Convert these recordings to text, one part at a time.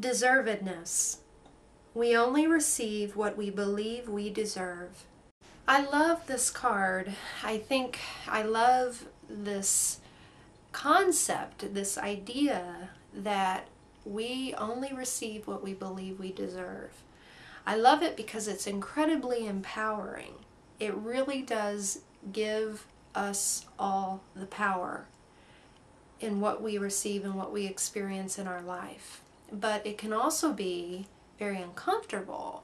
Deservedness. We only receive what we believe we deserve. I love this card. I love this concept, this idea that we only receive what we believe we deserve. I love it because it's incredibly empowering. It really does give us all the power in what we receive and what we experience in our life. But it can also be very uncomfortable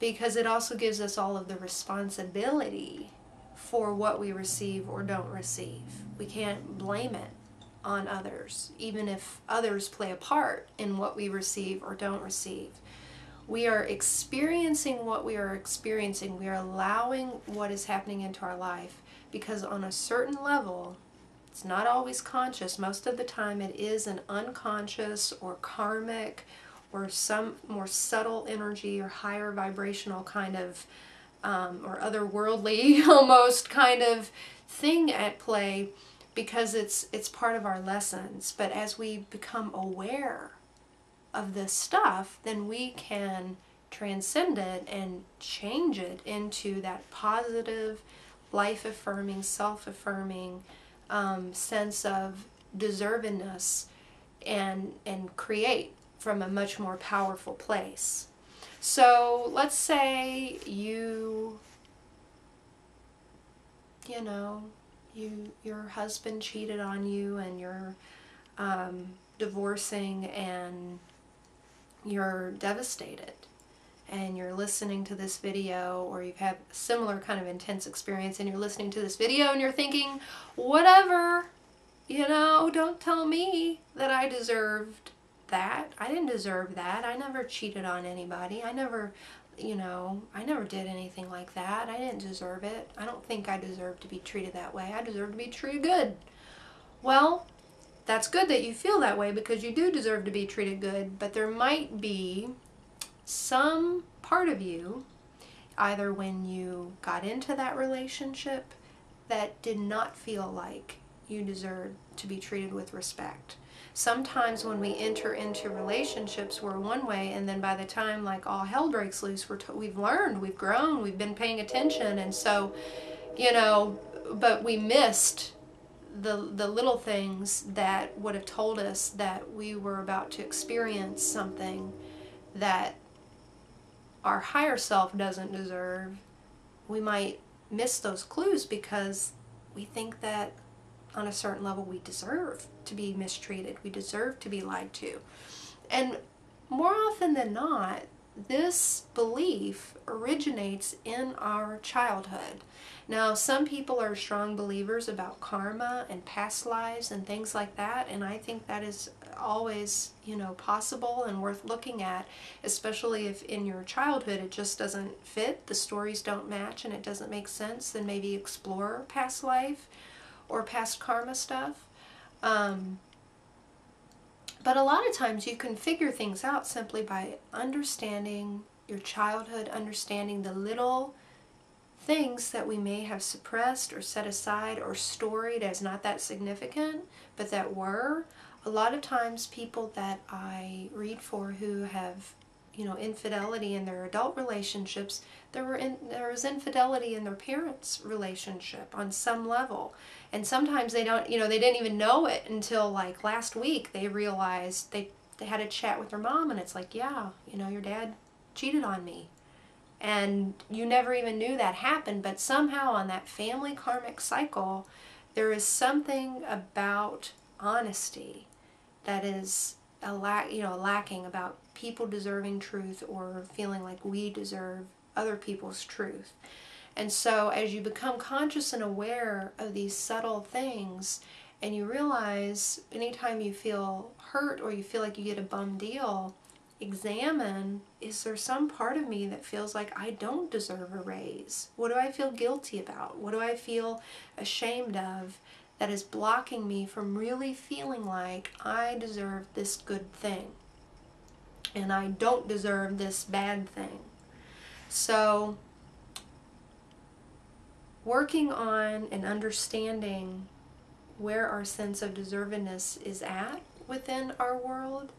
because it also gives us all of the responsibility for what we receive or don't receive. We can't blame it on others, even if others play a part in what we receive or don't receive. We are experiencing what we are experiencing. We are allowing what is happening into our life because on a certain level, it's not always conscious. Most of the time it is an unconscious or karmic or some more subtle energy or higher vibrational kind of or otherworldly almost kind of thing at play because it's part of our lessons. But as we become aware of this stuff, then we can transcend it and change it into that positive, life-affirming, self-affirming sense of deservedness and create from a much more powerful place. So let's say your husband cheated on you and you're divorcing and you're devastated and you're listening to this video, or you've had a similar kind of intense experience and you're listening to this video and you're thinking, whatever, don't tell me that I deserved that. I didn't deserve that. I never cheated on anybody. I never did anything like that. I didn't deserve it. I don't think I deserve to be treated that way. I deserve to be treated good. Well, that's good that you feel that way because you do deserve to be treated good, but there might be some part of you, either when you got into that relationship, that did not feel like you deserved to be treated with respect. Sometimes when we enter into relationships, we're one way, and then by the time like all hell breaks loose, we've learned, we've grown, we've been paying attention, and so, but we missed the little things that would have told us that we were about to experience something that our higher self doesn't deserve. We might miss those clues because we think that on a certain level we deserve to be mistreated, we deserve to be lied to. And more often than not, this belief originates in our childhood. Now, some people are strong believers about karma and past lives and things like that, and I think that is always, possible and worth looking at, especially if in your childhood it just doesn't fit, the stories don't match, and it doesn't make sense. Then maybe explore past life or past karma stuff. But a lot of times you can figure things out simply by understanding your childhood, understanding the little things that we may have suppressed or set aside or storied as not that significant, but that were. A lot of times people that I read for who have, infidelity in their adult relationships, there was infidelity in their parents' relationship on some level. And sometimes they don't, they didn't even know it until like last week they realized they had a chat with their mom and it's like, yeah, your dad cheated on me. And you never even knew that happened, but somehow on that family karmic cycle, there is something about honesty that is lacking about people deserving truth or feeling like we deserve other people's truth. And so as you become conscious and aware of these subtle things, and you realize anytime you feel hurt or you feel like you get a bum deal, examine, is there some part of me that feels like I don't deserve a raise? What do I feel guilty about? What do I feel ashamed of that is blocking me from really feeling like I deserve this good thing and I don't deserve this bad thing? So working on and understanding where our sense of deservedness is at within our world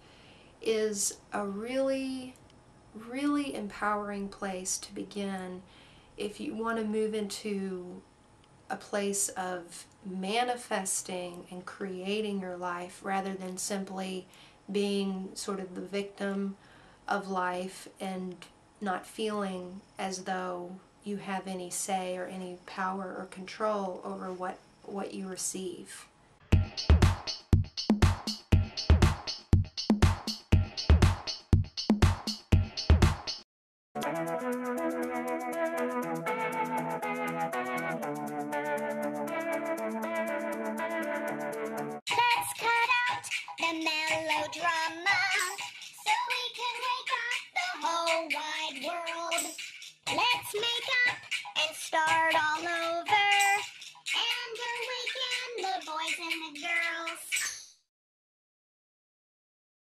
is a really, really empowering place to begin if you want to move into a place of manifesting and creating your life rather than simply being sort of the victim of life and not feeling as though you have any say or any power or control over what you receive. Let's cut out the melodrama so we can wake up the whole wide world. Let's make up and start all over and awaken the boys and the girls.